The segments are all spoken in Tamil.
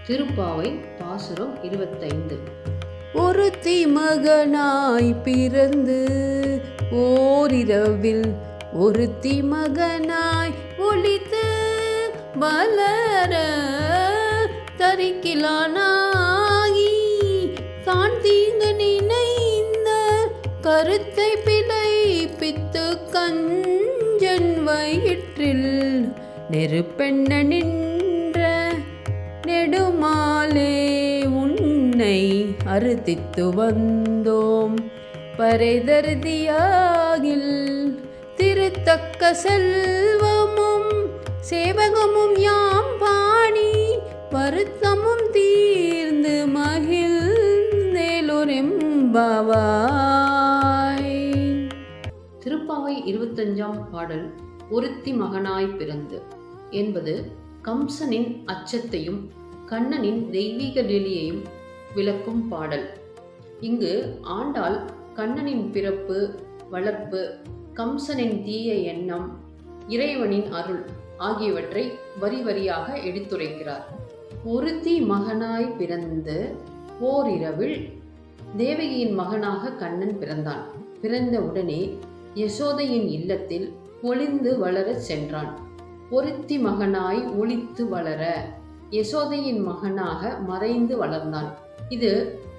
திருப்பாவை பாசுரம் 25. ஒருத்தி மகனாய் பிறந்து ஓரிரவில் ஒருத்தி மகனாய் ஒளித்து வளர தரிக்கிலானாகி தான் தீங்கு நினைந்த கருத்தை பிழைப்பித்து கஞ்சன் வயிற்றில் நெருப்பெண்ண நின்ற நெடுமாலே உன்னை அறுத்தித்து வந்தோம் பறைதருதியாகில் திருத்தக்க செல்வமும் சேவகமும் யாம் பாணி வருத்தமும் தீர்ந்து மகிழ்ந்தேலொரெம்பாவாய். திருப்பாவை 25ஆம் பாடல் ஒருத்தி மகனாய் பிறந்து என்பது கம்சனின் அச்சத்தையும் கண்ணனின் தெய்வீக லீலையையும் விளக்கும் பாடல். இங்கு ஆண்டாள் கண்ணனின் பிறப்பு, வளர்ப்பு, கம்சனின் தீய எண்ணம், இறைவனின் அருள் ஆகியவற்றை வரி வரியாக எடுத்துரைக்கிறார். ஒருத்தி மகனாய் பிறந்து ஓரிரவில் தேவகியின் மகனாக கண்ணன் பிறந்தான். பிறந்த உடனே யசோதையின் இல்லத்தில் ஒளிந்து வளரச் சென்றான். ஒருத்தி மகனாய் ஒளித்து வளர யசோதையின் மகனாக மறைந்து வளர்ந்தான். இது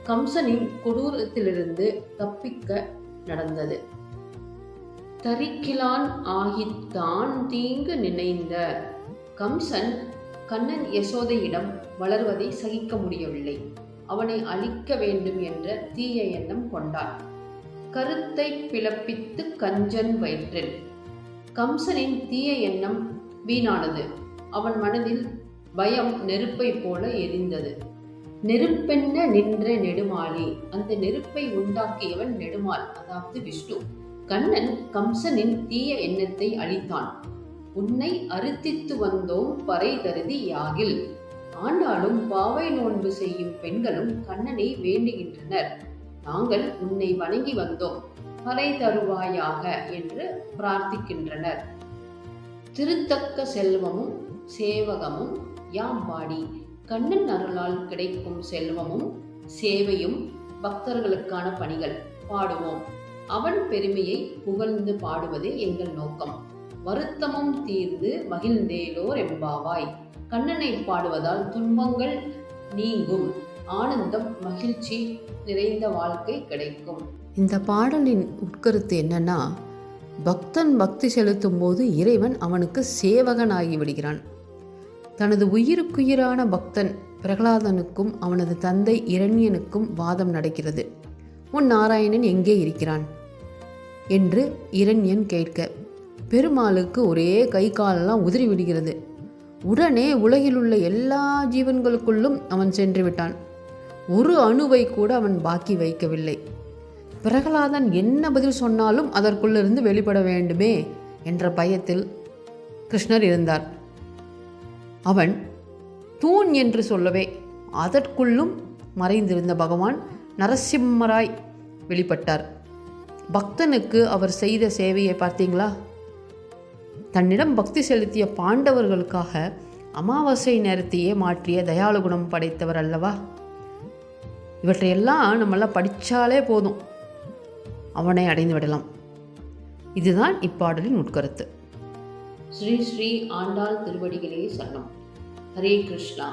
கம்சனின் கொடூரத்திலிருந்து தப்பிக்க நடந்தது. தரிக்கிலான் ஆகித்தான் தீங்கு நினைந்த கம்சன் கண்ணன் யசோதையிடம் வளர்வதை சகிக்க முடியவில்லை. அவனை அழிக்க வேண்டும் என்ற தீய எண்ணம் கொண்டான். கருத்தை பிளப்பித்து கஞ்சன் வயிற்றில். கம்சனின் தீய எண்ணம் வீணானது. அவன் மனதில் பயம் நெருப்பை போல எரிந்தது. நெருப்பென்ன நின்ற நெடுமாலி, அந்த நெருப்பை உண்டாக்கியவன் நெடுமால், அதாவது விஷ்ணு. கண்ணன் கம்சனின் தீய எண்ணத்தை அழித்தான். உன்னை அறுத்தித்து வந்தோம் பறை தருதி யாகில். ஆண்டாலும் பாவை நோன்பு செய்யும் பெண்களும் கண்ணனை வேண்டுகின்றனர். நாங்கள் உன்னை வணங்கி வந்தோம், பறை தருவாயாக என்று பிரார்த்திக்கின்றனர். திருத்தக்க செல்வமும் சேவகமும் யாம் பாடி. கண்ணன் அருளால் கிடைக்கும் செல்வமும் சேவையும் பக்தர்களுக்கான பணிகள் பாடுவோம். அவன் பெருமையை புகழ்ந்து பாடுவதே எங்கள் நோக்கம். வருத்தமும் தீர்ந்து மகிழ்ந்தேலோர் எம்பாவாய். கண்ணனை பாடுவதால் துன்பங்கள் நீங்கும், ஆனந்தம் மகிழ்ச்சி நிறைந்த வாழ்க்கை கிடைக்கும். இந்த பாடலின் உட்கருத்து என்னன்னா, பக்தன் பக்தி செலுத்தும் போது இறைவன் அவனுக்கு சேவகனாகி விடுகிறான். தனது உயிருக்குயிரான பக்தன் பிரகலாதனுக்கும் அவனது தந்தை இரண்யனுக்கும் வாதம் நடக்கிறது. உன் நாராயணன் எங்கே இருக்கிறான் என்று இரண்யன் கேட்க, பெருமாளுக்கு ஒரே கை காலெல்லாம் உதிரி விடுகிறது. உடனே உலகிலுள்ள எல்லா ஜீவன்களுக்குள்ளும் அவன் சென்று விட்டான். ஒரு அணுவை கூட அவன் பாக்கி வைக்கவில்லை. பிரகலாதன் என்ன பதில் சொன்னாலும் அதற்குள்ளிருந்து வெளிப்பட வேண்டுமே என்ற பயத்தில் கிருஷ்ணர் இருந்தார். அவன் தூண் என்று சொல்லவே அதற்குள்ளும் மறைந்திருந்த பகவான் நரசிம்மராய் வெளிப்பட்டார். பக்தனுக்கு அவர் செய்த சேவையை பார்த்தீங்களா? தன்னிடம் பக்தி செலுத்திய பாண்டவர்களுக்காக அமாவாசை நேரத்தையே மாற்றிய தயாளு குணம் படைத்தவர் அல்லவா? இவற்றையெல்லாம் நம்மளாம் படித்தாலே போதும், அவனை அடைந்து விடலாம். இதுதான் இப்பாடலின் உட்கருத்து. ஸ்ரீ ஸ்ரீ ஆண்டாள் திருவடிகளே சரணம். ஹரே கிருஷ்ணா.